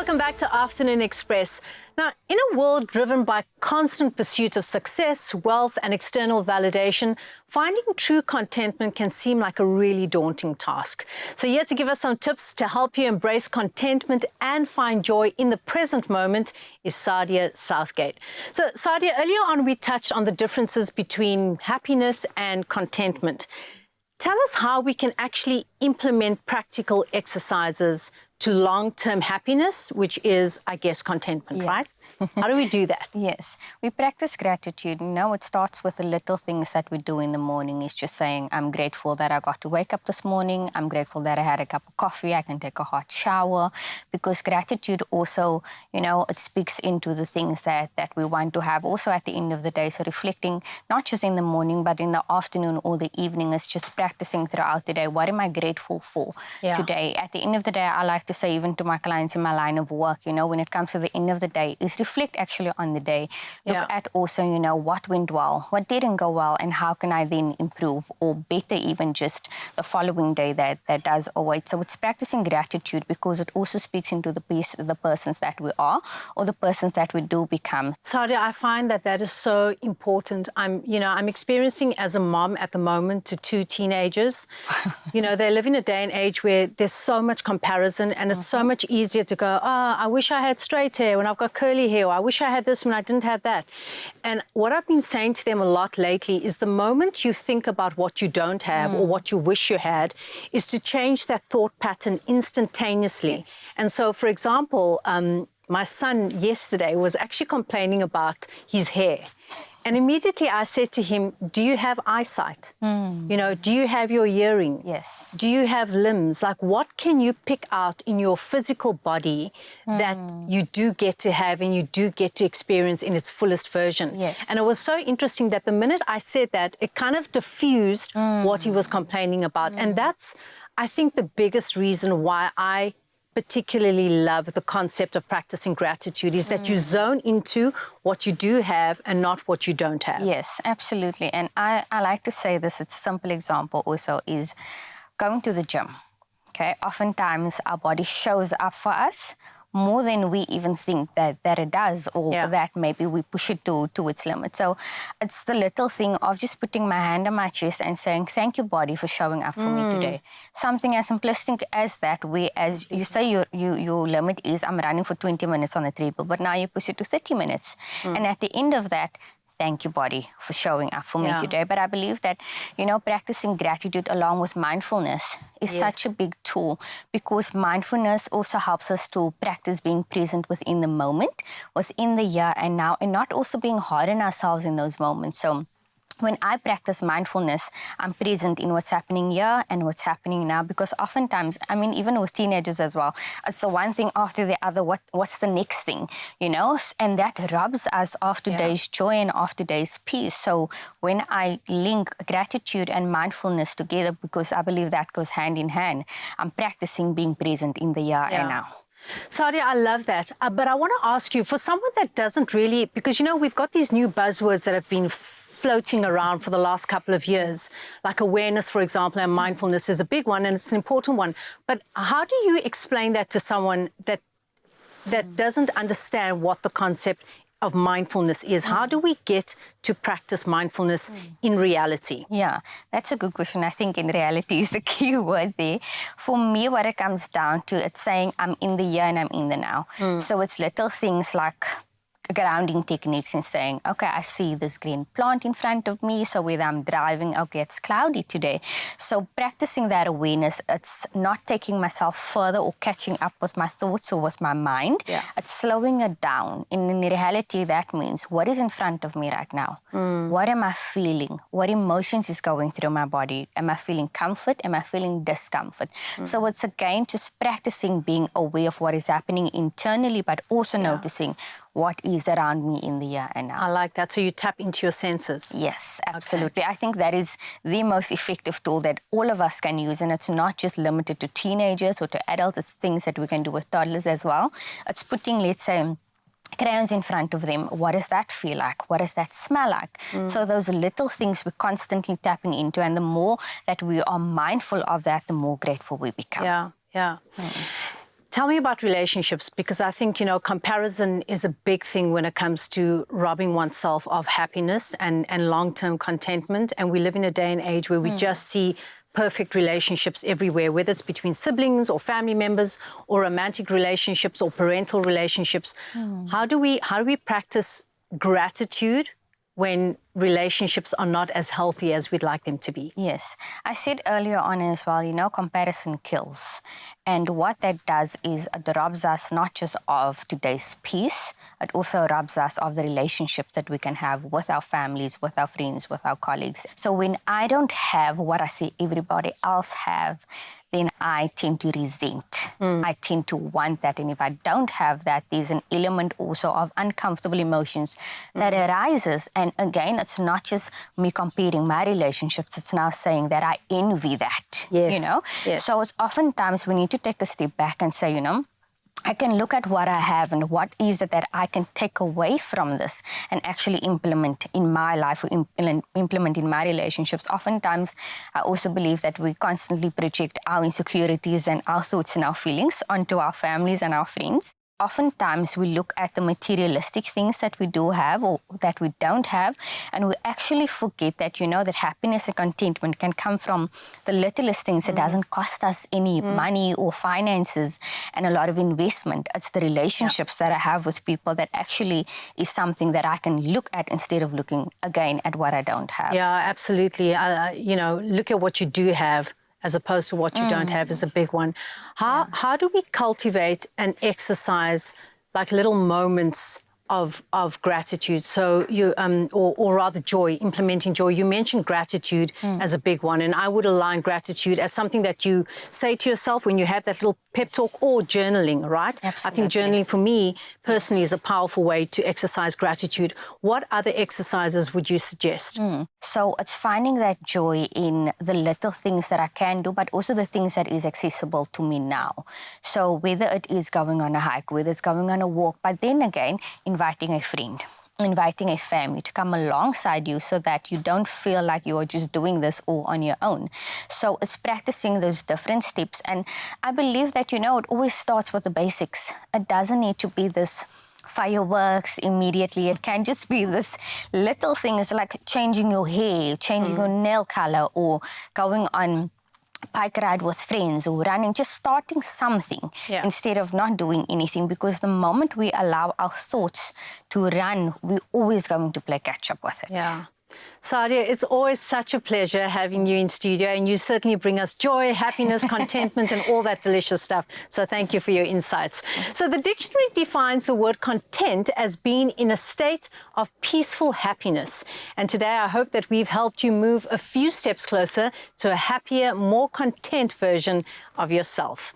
Welcome back to Afternoon Express. Now, in a world driven by constant pursuit of success, wealth and external validation, finding true contentment can seem like a really daunting task. So here to give us some tips to help you embrace contentment and find joy in the present moment is Sadia Southgate. So Sadia, earlier on we touched on the differences between happiness and contentment. Tell us how we can actually implement practical exercises to long-term happiness, which is, I guess, contentment, right? How do we do that? Yes, we practice gratitude. You know, it starts with the little things that we do in the morning. It's just saying, I'm grateful that I got to wake up this morning. I'm grateful that I had a cup of coffee. I can take a hot shower. Because gratitude also, you know, it speaks into the things that we want to have also at the end of the day. So reflecting, not just in the morning, but in the afternoon or the evening, is just practicing throughout the day. What am I grateful for today? At the end of the day, I like to say even to my clients in my line of work, you know, when it comes to the end of the day, is reflect actually on the day. Look at also, you know, what went well, what didn't go well, and how can I then improve or better even just the following day that does await. So it's practicing gratitude because it also speaks into the persons that we are or the persons that we do become. Sadia, I find that is so important. I'm experiencing as a mom at the moment to two teenagers. You know, they live in a day and age where there's so much comparison, and it's so much easier to go, I wish I had straight hair when I've got curly hair, or I wish I had this when I didn't have that. And what I've been saying to them a lot lately is the moment you think about what you don't have or what you wish you had, is to change that thought pattern instantaneously. Yes. And so, for example, my son yesterday was actually complaining about his hair. And immediately I said to him, do you have eyesight? You know, do you have your hearing? Yes. Do you have limbs? Like, what can you pick out in your physical body that you do get to have and you do get to experience in its fullest version? Yes. And it was so interesting that the minute I said that, it kind of diffused what he was complaining about. And that's, I think, the biggest reason why I particularly love the concept of practicing gratitude is that you zone into what you do have and not what you don't have. Yes, absolutely. And I like to say this, it's a simple example also, is going to the gym. Okay, oftentimes our body shows up for us more than we even think that it does, or that maybe we push it to its limit. So it's the little thing of just putting my hand on my chest and saying, thank you, body, for showing up for me today. Something as simplistic as that, where, as you say, your limit is, I'm running for 20 minutes on the treadmill, but now you push it to 30 minutes. And at the end of that, thank you, body, for showing up for me today. But I believe that, you know, practicing gratitude along with mindfulness is such a big tool, because mindfulness also helps us to practice being present within the moment, within the here and now, and not also being hard on ourselves in those moments. So when I practice mindfulness, I'm present in what's happening here and what's happening now, because oftentimes, I mean, even with teenagers as well, it's the one thing after the other, what's the next thing, you know? And that robs us of today's joy and of today's peace. So when I link gratitude and mindfulness together, because I believe that goes hand in hand, I'm practicing being present in the here and now. Sadia, I love that. But I want to ask you, for someone that doesn't really, because, you know, we've got these new buzzwords that have been floating around for the last couple of years, like awareness, for example, and mindfulness is a big one, and it's an important one. But how do you explain that to someone that doesn't understand what the concept of mindfulness is? How do we get to practice mindfulness in reality? Yeah, that's a good question. I think in reality is the key word there. For me, what it comes down to, it's saying I'm in the here and I'm in the now. So it's little things like grounding techniques and saying, okay, I see this green plant in front of me, so whether I'm driving, okay, it's cloudy today. So practicing that awareness, it's not taking myself further or catching up with my thoughts or with my mind. It's slowing it down. And in reality, that means what is in front of me right now? What am I feeling? What emotions is going through my body? Am I feeling comfort? Am I feeling discomfort? So it's again just practicing being aware of what is happening internally, but also noticing what is around me in the here and now. I like that. So you tap into your senses. Yes, absolutely. I think that is the most effective tool that all of us can use. And it's not just limited to teenagers or to adults. It's things that we can do with toddlers as well. It's putting, let's say, crayons in front of them. What does that feel like? What does that smell like? So those little things we're constantly tapping into. And the more that we are mindful of that, the more grateful we become. Yeah. Tell me about relationships, because I think, comparison is a big thing when it comes to robbing oneself of happiness and long-term contentment. And we live in a day and age where we just see perfect relationships everywhere, whether it's between siblings or family members or romantic relationships or parental relationships. How do we practice gratitude when relationships are not as healthy as we'd like them to be? Yes. I said earlier on as well, comparison kills. And what that does is it robs us not just of today's peace, it also robs us of the relationships that we can have with our families, with our friends, with our colleagues. So when I don't have what I see everybody else have, then I tend to resent. I tend to want that. And if I don't have that, there's an element also of uncomfortable emotions that arises. And again, it's not just me comparing my relationships. It's now saying that I envy that, Yes. So it's oftentimes we need to take a step back and say, I can look at what I have and what is it that I can take away from this and actually implement in my life or implement in my relationships. Oftentimes, I also believe that we constantly project our insecurities and our thoughts and our feelings onto our families and our friends. Oftentimes, we look at the materialistic things that we do have or that we don't have, and we actually forget that, that happiness and contentment can come from the littlest things. It doesn't cost us any money or finances and a lot of investment. It's the relationships that I have with people that actually is something that I can look at instead of looking, again, at what I don't have. Yeah, absolutely. Look at what you do have as opposed to what you don't have is a big one. How do we cultivate and exercise like little moments of gratitude? So you, or rather joy, implementing joy. You mentioned gratitude as a big one, and I would align gratitude as something that you say to yourself when you have that little pep talk, or journaling, right? Absolutely. I think journaling for me personally is a powerful way to exercise gratitude. What other exercises would you suggest? So it's finding that joy in the little things that I can do, but also the things that is accessible to me now. So whether it is going on a hike, whether it's going on a walk, but then again, inviting a friend, inviting a family to come alongside you so that you don't feel like you are just doing this all on your own. So it's practicing those different steps. And I believe that, it always starts with the basics. It doesn't need to be this fireworks immediately. It can just be this little things like changing your hair, changing your nail color, or going on bike ride with friends or running, just starting something instead of not doing anything, because the moment we allow our thoughts to run, we're always going to play catch up with it. Yeah. Sadia, it's always such a pleasure having you in studio, and you certainly bring us joy, happiness, contentment, and all that delicious stuff. So thank you for your insights. So the dictionary defines the word content as being in a state of peaceful happiness. And today I hope that we've helped you move a few steps closer to a happier, more content version of yourself.